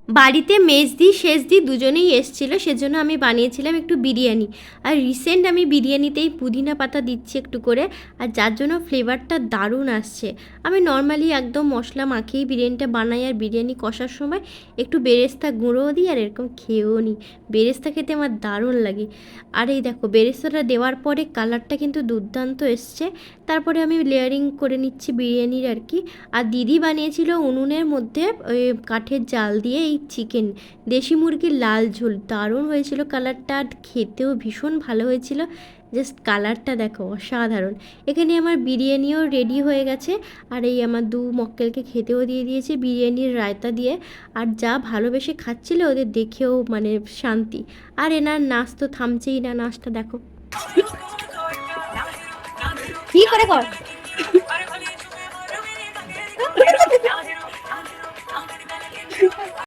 বাড়িতে মেজদি শেষদি দুজনেই এসেছিলো, সেজন্য আমি বানিয়েছিলাম একটু বিরিয়ানি। আর রিসেন্ট আমি বিরিয়ানিতেই পুদিনা পাতা দিচ্ছি একটু করে, আর যার জন্য ফ্লেভারটা দারুণ আসছে। আমি নর্মালি একদম মশলা মাখিয়েই বিরিয়ানিটা বানাই, আর বিরিয়ানি কষার সময় একটু বেরেস্তা গুঁড়োও দিই, আর এরকম খেয়েও নিই। বেরেস্তা খেতে আমার দারুণ লাগে। আর এই দেখো বেরেস্তাটা দেওয়ার পরে কালারটা কিন্তু দুর্দান্ত এসছে। তারপরে আমি লেয়ারিং করে নিচ্ছি বিরিয়ানির আর কি। আর দিদি বানিয়েছিল উনুনের মধ্যে ওই কাঠের জাল দিয়ে এই চিকেন, দেশি মুরগির লাল ঝোল, দারুণ হয়েছিল কালারটা, আর খেতেও ভীষণ ভালো হয়েছিল। জাস্ট কালারটা দেখো অসাধারণ। এখানে আমার বিরিয়ানিও রেডি হয়ে গেছে, আর এই আমার দু মক্কেলকে খেতেও দিয়ে দিয়েছে বিরিয়ানির রায়তা দিয়ে। আর যা ভালোবেসে খাচ্ছিল ওদের দেখেও মানে শান্তি। আর এনার নাচ তো থামছেই না, নাচটা দেখো কি করে কর।